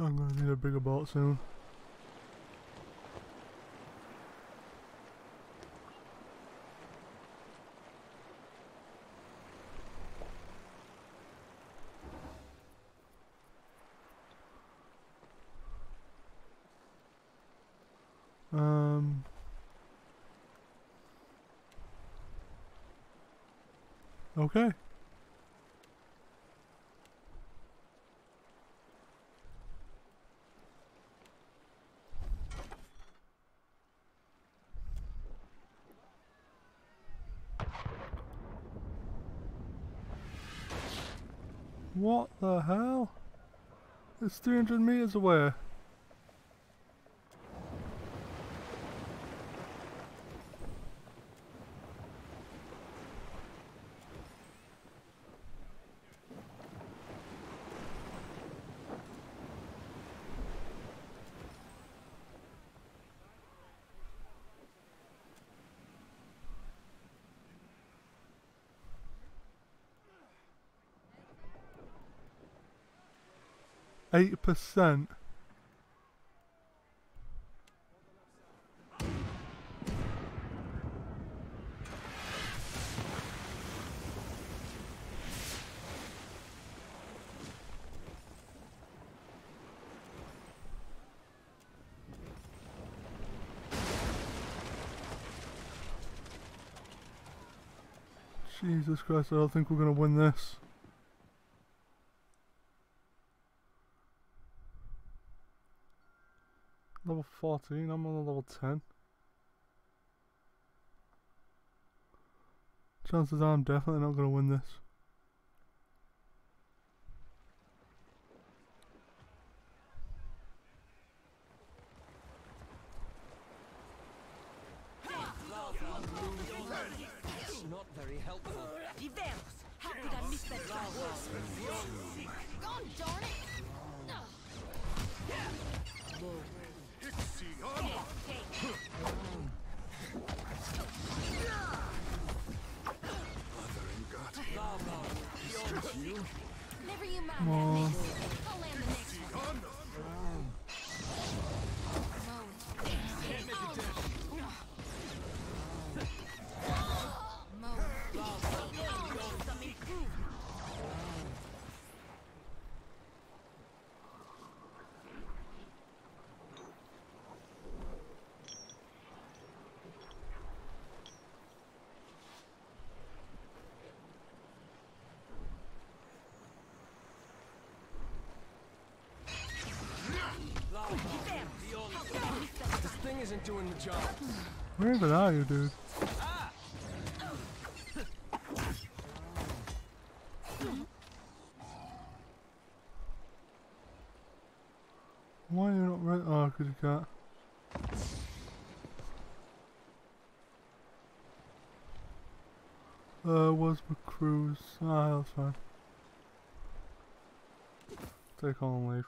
I'm gonna need a bigger boat soon. Okay. What the hell? It's 300 meters away. %. Jesus Christ, I don't think we're gonna win this. Level 14, I'm on level 10. Chances are I'm definitely not gonna win this. Not very helpful. Diverse! How could I miss that guy? God darn it! Never you mind that mess. I'll land the next one. This thing isn't doing the job. Where even are you, dude? Why are you not right? Oh, because you can't. Where's my cruise? Ah, that's fine. Take on and leave.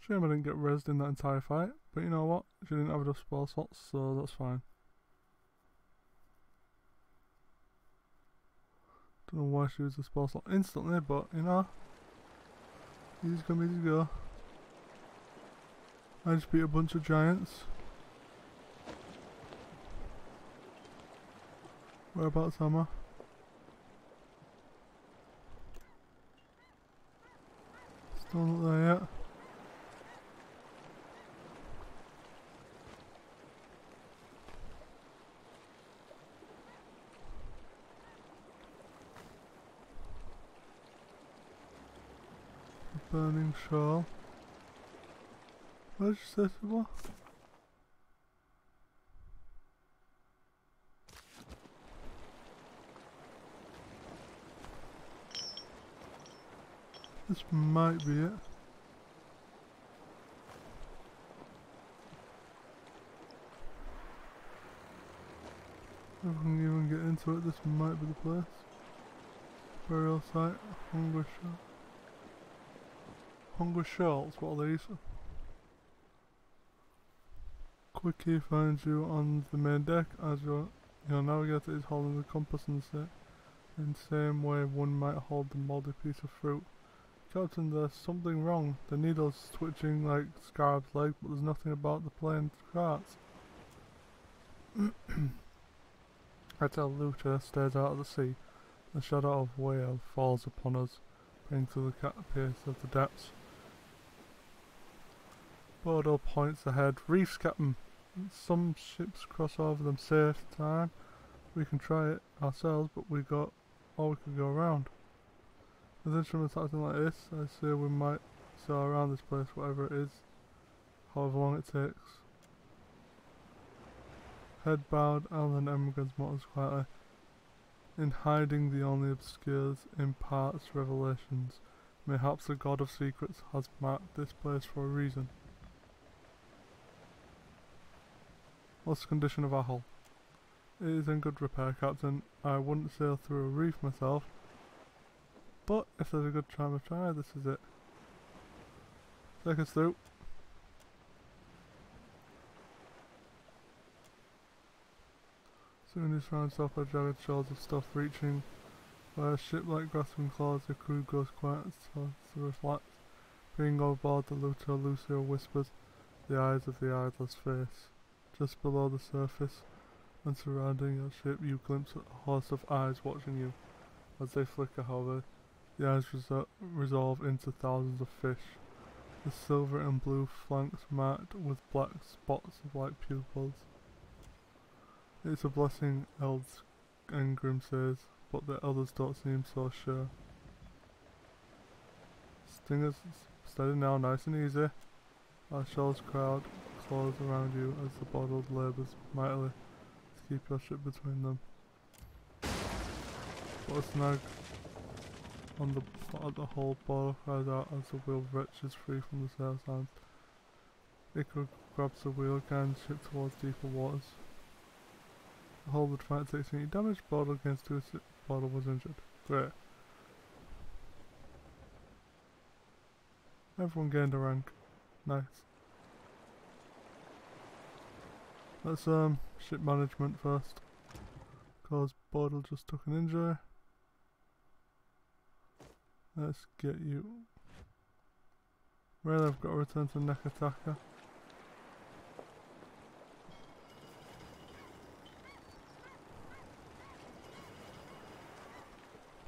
Shame I didn't get rezzed in that entire fight, but you know what? She didn't have enough spell slots, so that's fine. Don't know why she used the spell slot instantly, but you know, easy come, easy go. I just beat a bunch of giants. Whereabouts am I? Still not there yet. Burning shawl. Where's your sister? This might be it. If I can even get into it, this might be the place. Burial site, hunger shell. Hunger shells, what are these? quick key finds you on the main deck as your navigator is holding the compass in the same way one might hold the mouldy piece of fruit. Captain, there's something wrong. The needle's twitching like Scarab's leg, but there's nothing about the plane carts. I tell Lucha stares out of the sea. The shadow of whale falls upon us, bringing to the pace of the depths. Bordeaux points ahead. Reefs, Captain! Some ships cross over them safe time. We can try it ourselves, but we could go around. With instruments acting like this, I say we might sail around this place, whatever it is, however long it takes. Head bowed, Alan Emigrant's mutters quietly. In hiding the only obscures imparts revelations. Mayhaps the God of Secrets has marked this place for a reason. What's the condition of our hull? It is in good repair, Captain. I wouldn't sail through a reef myself, but if there's a good time to try, this is it. Take us through. Soon he found himself by jagged shoals of stuff reaching. By a ship like grasping claws, the crew goes quiet to reflect. Being overboard, the Lucia whispers, the eyes of the eyeless face. Just below the surface, and surrounding your ship, you glimpse a host of eyes watching you. As they flicker, however, the eyes resolve into thousands of fish. The silver and blue flanks marked with black spots like pupils. It's a blessing, Engrim says, but the others don't seem so sure. Stingers, steady now, nice and easy. Our shell's crowd close around you as the bottled labours mightily to keep your ship between them. But a snag on the hull bottle cries out as the wheel wrenches free from the sail signs. Icarus grabs the wheel, guiding the ship towards deeper waters. The hull would fight takes any damage, bottle against two bottle was injured. Great. Everyone gained a rank. Nice. Let's ship management first, cause Bordle just took an injury. Let's get you. Really, I've got to return to Nekataka.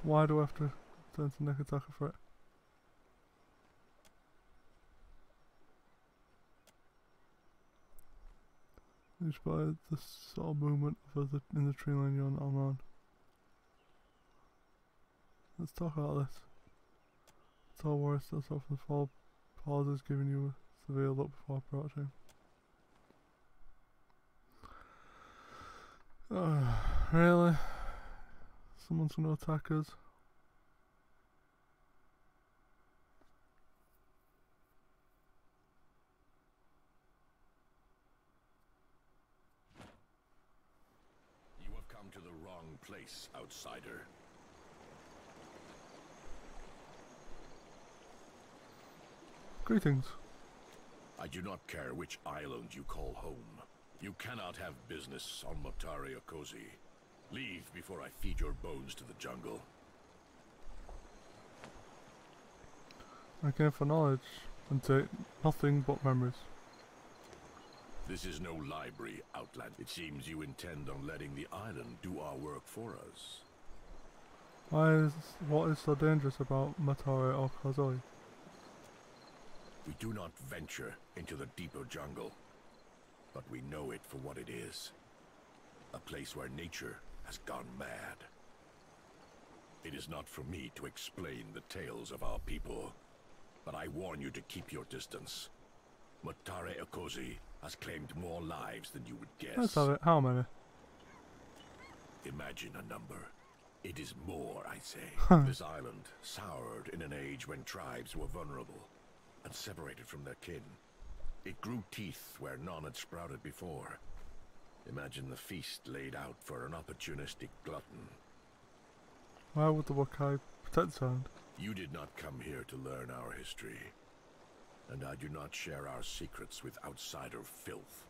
Why do I have to return to Nekataka for it? Just by the sort of movement of in the tree line you're not on. Let's talk about this. Tall warrior still off the fall, pauses, giving you a severe look before approaching. Really? Someone's gonna attack us? You have come to the wrong place, outsider. Greetings. I do not care which island you call home. You cannot have business on Motari Okozi. Leave before I feed your bones to the jungle. I came for knowledge and take nothing but memories. This is no library, Outland. It seems you intend on letting the island do our work for us. What is so dangerous about Motari Okozi? We do not venture into the deeper jungle, but we know it for what it is. A place where nature has gone mad. It is not for me to explain the tales of our people, but I warn you to keep your distance. Motari Okozi has claimed more lives than you would guess. Let's have it. How many? Imagine a number. It is more, I say. This island, soured in an age when tribes were vulnerable and separated from their kin. It grew teeth where none had sprouted before. Imagine the feast laid out for an opportunistic glutton. Why would the Wakai protect sound? You did not come here to learn our history, and I do not share our secrets with outsider filth.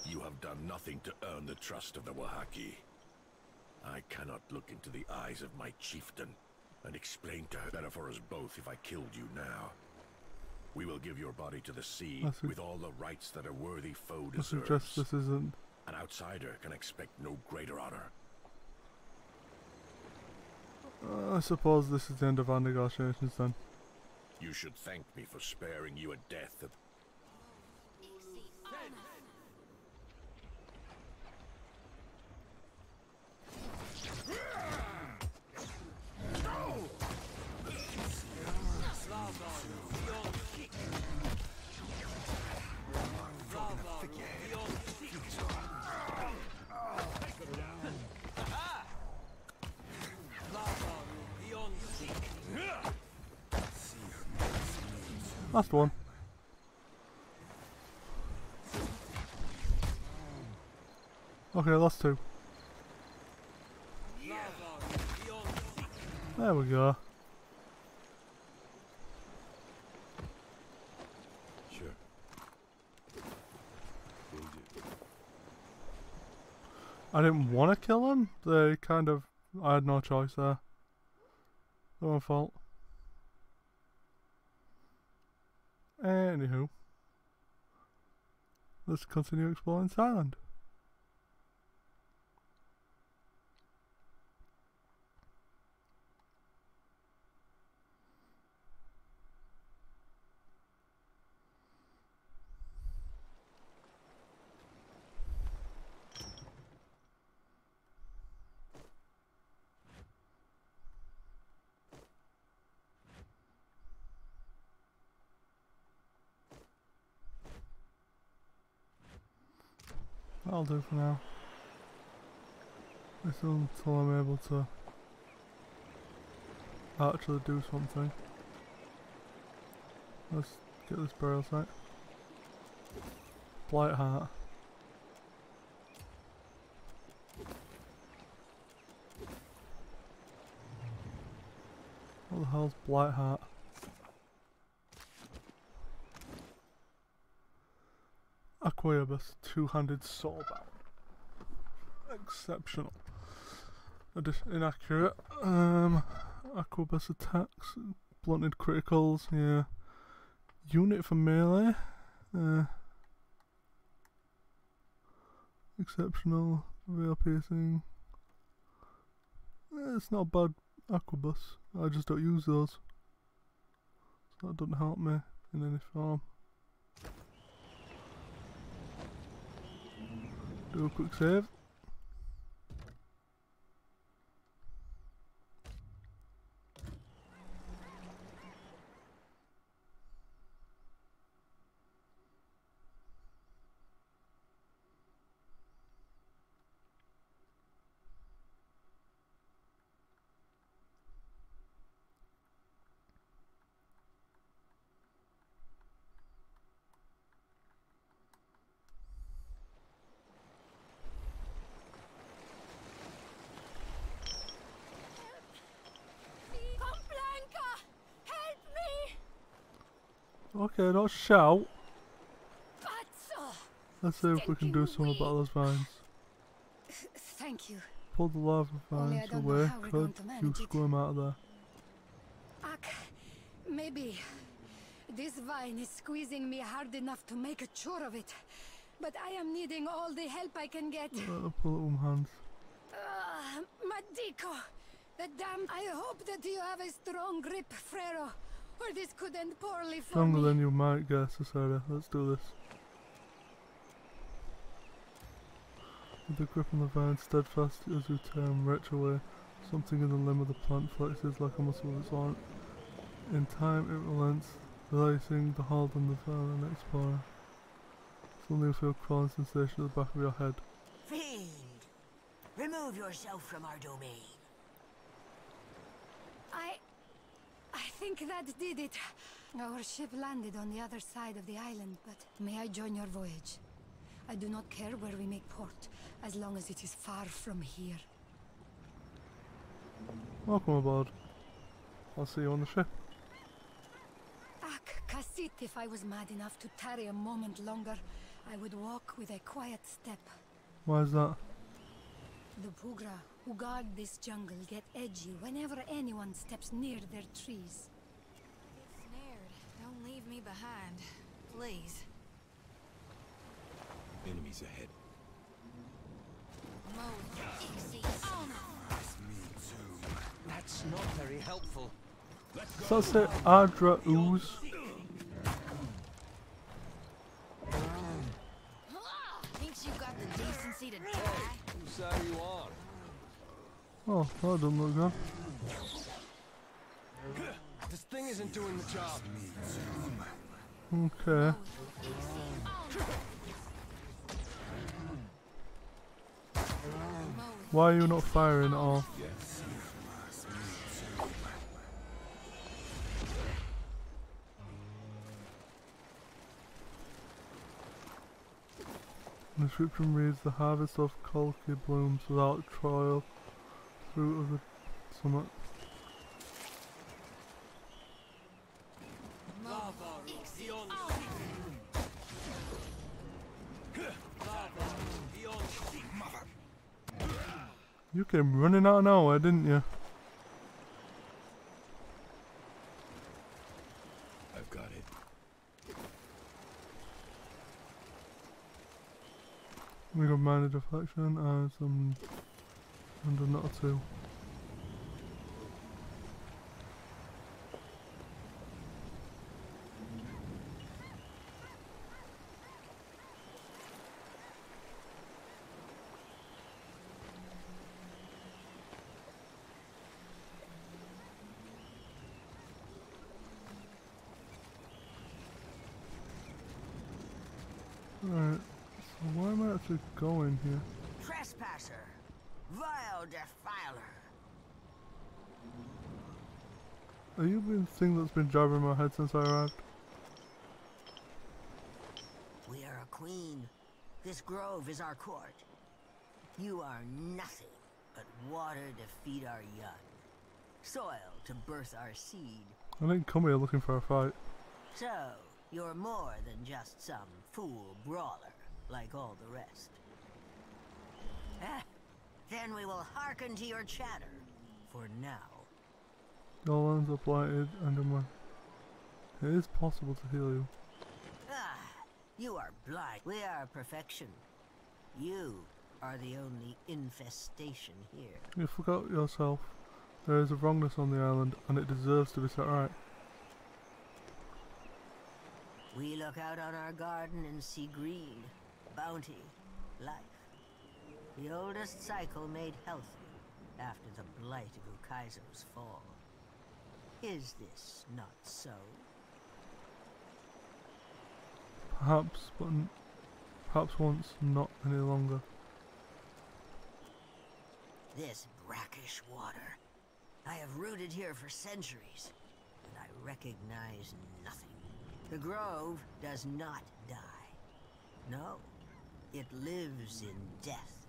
You have done nothing to earn the trust of the Wahaki. I cannot look into the eyes of my chieftain and explain to her better for us both if I killed you now. We will give your body to the sea with all the rights that a worthy foe I suggest deserves. this isn't. An outsider can expect no greater honor. I suppose this is the end of our negotiations then. You should thank me for sparing you a death that... Last one. Okay, last two. There we go. Sure. Will do. I didn't want to kill him. They kind of... I had no choice there. No my fault. Anywho. Let's continue exploring this island. That'll do for now. This until I'm able to actually do something. Let's get this burial site. Blight Heart. What the hell's Blight Heart? Aquabus, two-handed swordbound. Exceptional. Inaccurate. Aquabus attacks, blunted criticals, yeah. Unit for melee. Exceptional. Veil piercing. It's not a bad Aquabus. I just don't use those. So that doesn't help me in any form. Do a quick save. Okay, don't shout. Let's see if we can do something about those vines. Thank you. Pull the lava vines away. Could you squirm out of there? Maybe this vine is squeezing me hard enough to make a chore of it, but I am needing all the help I can get. Pull it with my hands. Madiko, the damn! I hope that you have a strong grip, Frero, or this could end poorly for Stronger me. than you might guess, Sarah. Let's do this. With the grip on the vine steadfast as you turn wretch away, something in the limb of the plant flexes like a muscle of its own. In time it relents, releasing the hold on the vine and explorer. Suddenly you feel a crawling sensation at the back of your head. Fiend! Remove yourself from our domain. I think that did it. Our ship landed on the other side of the island, but may I join your voyage? I do not care where we make port, as long as it is far from here. Welcome aboard. I'll see you on the ship. Ak, Kasit, if I was mad enough to tarry a moment longer, I would walk with a quiet step. Why is that? The Pugra who guard this jungle get edgy whenever anyone steps near their trees. Get snared. Don't leave me behind. Please. Enemies ahead. That's not very helpful. So that's it, Adra ooze. Thinks you got the decency to die? Who say you are? Oh, that doesn't look good. This thing isn't doing the job. Okay. Why are you not firing at all? The description reads, the harvest of Kolki blooms without trial, fruit of the summit. You came running out of nowhere, didn't you? I've got it. We got minor deflection and some under not two. Alright, so why am I actually going here? Trespasser. Vile defiler. Are you the thing that's been driving my head since I arrived? We are a queen. This grove is our court. You are nothing but water to feed our young. Soil to birth our seed. I didn't come here looking for a fight. So, you're more than just some fool brawler, like all the rest. Then we will hearken to your chatter, for now. Your lands are blighted and in my... It is possible to heal you. Ah, you are blind. We are perfection. You are the only infestation here. You forgot yourself. There is a wrongness on the island, and it deserves to be set right. We look out on our garden and see green, bounty, life. The oldest cycle made healthy after the blight of Ukaizo's fall. Is this not so? Perhaps, but perhaps once, not any longer. This brackish water. I have rooted here for centuries, and I recognize nothing. The grove does not die. No, it lives in death.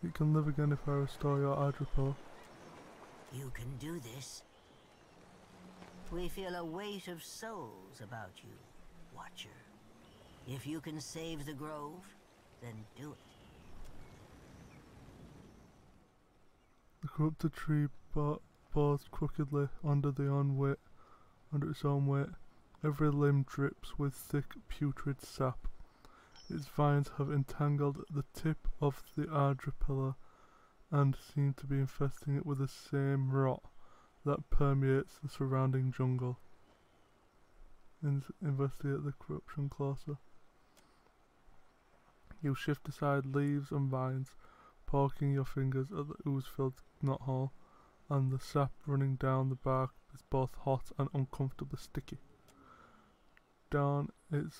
It can live again if I restore your Adripole. You can do this. We feel a weight of souls about you, Watcher. If you can save the grove, then do it. The corrupted tree paused crookedly under its own weight. Every limb drips with thick, putrid sap. Its vines have entangled the tip of the Ardra and seem to be infesting it with the same rot that permeates the surrounding jungle. Investigate the corruption closer. You shift aside leaves and vines, poking your fingers at the ooze-filled knothole, and the sap running down the bark is both hot and uncomfortably sticky. Dawn in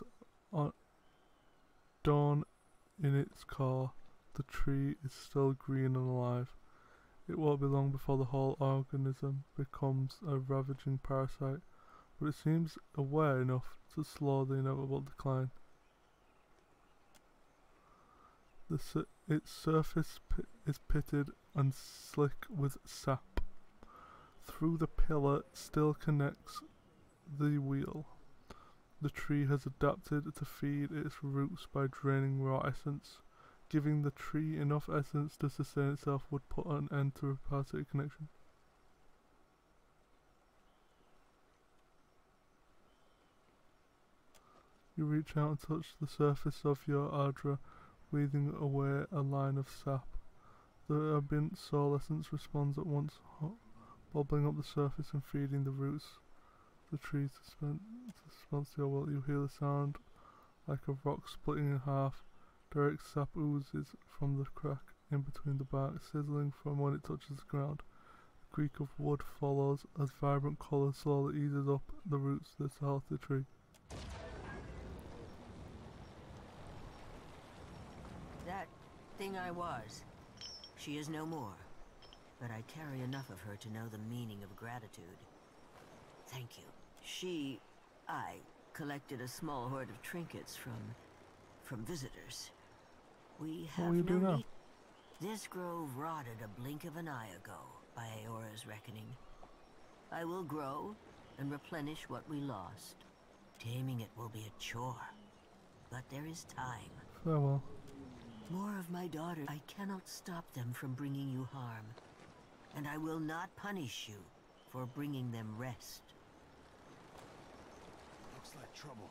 its core, the tree is still green and alive. It won't be long before the whole organism becomes a ravaging parasite, but it seems aware enough to slow the inevitable decline. Its surface is pitted and slick with sap. Through the pillar still connects the wheel. The tree has adapted to feed its roots by draining raw essence. Giving the tree enough essence to sustain itself would put an end to a parasitic connection. You reach out and touch the surface of your ardra, breathing away a line of sap. The ambient soul essence responds at once, bubbling up the surface and feeding the roots. The tree's response to your will. You hear the sound like a rock splitting in half. Direct sap oozes from the crack in between the bark, sizzling from when it touches the ground. The creak of wood follows as vibrant colour slowly eases up the roots of this healthy tree. That thing I was, she is no more, but I carry enough of her to know the meaning of gratitude. Thank you. I collected a small hoard of trinkets from visitors. We have What will you do no now? need. This grove rotted a blink of an eye ago, by Aora's reckoning. I will grow and replenish what we lost. Taming it will be a chore, but there is time. Farewell. More of my daughters. I cannot stop them from bringing you harm, and I will not punish you for bringing them rest. Looks like trouble.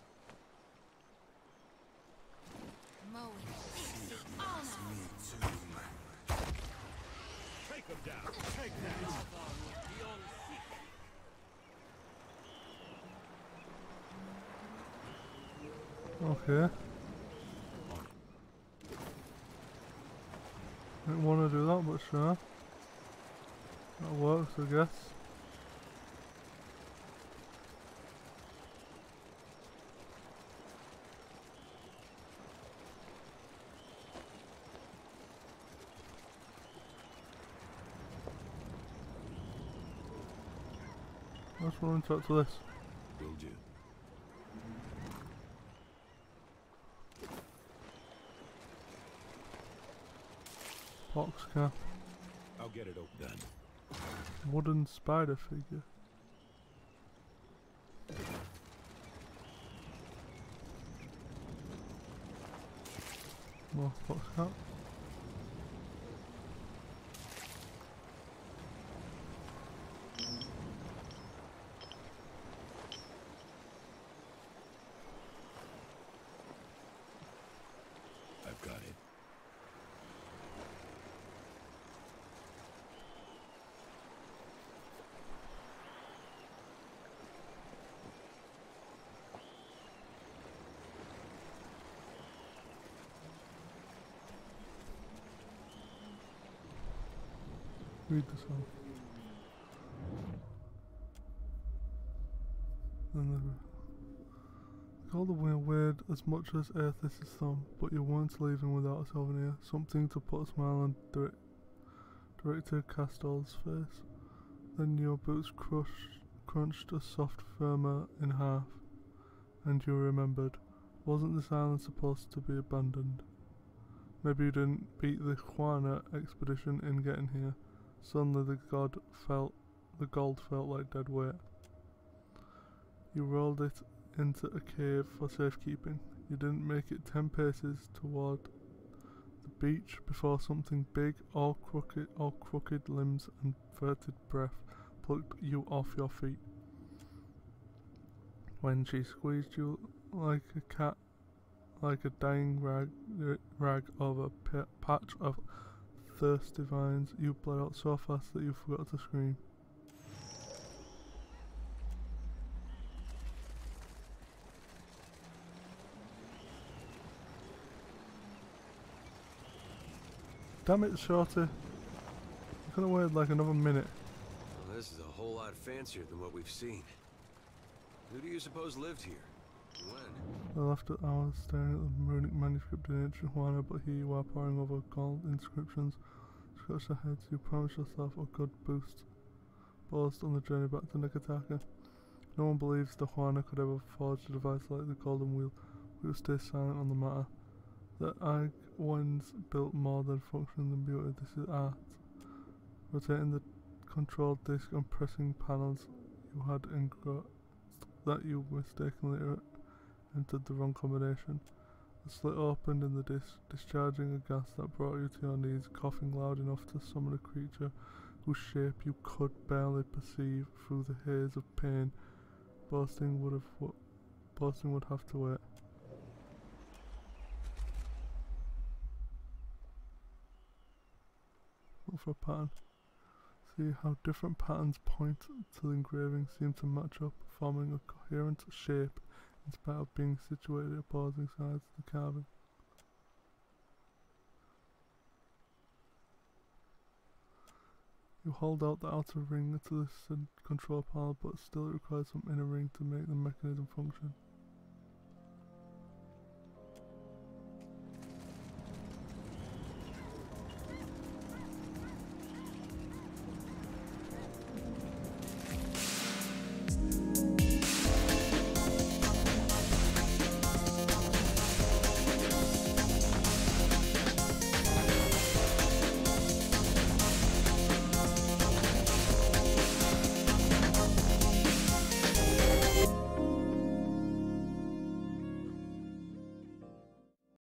Take them down! Take that! Okay. Didn't want to do that, but sure. That works, I guess. Let's run and talk to this. Will do. Box cap. I'll get it open. Done. Wooden spider figure. More box cap. I've got it. Read this one. And call the wheel weird as much as Earth's thumb, but you weren't leaving without a souvenir. Something to put a smile on Director Castal's face. Then your boots crunched a soft firmer in half, and you remembered. Wasn't this island supposed to be abandoned? Maybe you didn't beat the Juana expedition in getting here. Suddenly the gold felt like dead weight. You rolled it into a cave for safekeeping. You didn't make it 10 paces toward the beach before something big, all crooked limbs and furtive breath plucked you off your feet. When she squeezed you like a cat, like a dying rag over a patch of thirsty vines, you bled out so fast that you forgot to scream. Damn it, Shorty. You could have waited like another minute. Well, this is a whole lot fancier than what we've seen. Who do you suppose lived here? When? Well, after hours staring at the runic manuscript in ancient Juana, but here you are poring over gold inscriptions. Scratch your heads, you promise yourself a good boost on the journey back to Nekataka. No one believes the Juana could ever forge a device like the Golden Wheel. We will stay silent on the matter. The Agwans built more than function than beauty. This is art. Rotating the control disc and pressing panels you had engrossed that you mistakenly entered the wrong combination. The slit opened in the disc, discharging a gas that brought you to your knees, coughing loud enough to summon a creature whose shape you could barely perceive through the haze of pain. Boasting would have to wait. Look for a pattern. See how different patterns point to the engraving seem to match up, forming a coherent shape in spite of being situated at opposing sides of the carving. You hold out the outer ring to the control panel, but still it requires some inner ring to make the mechanism function.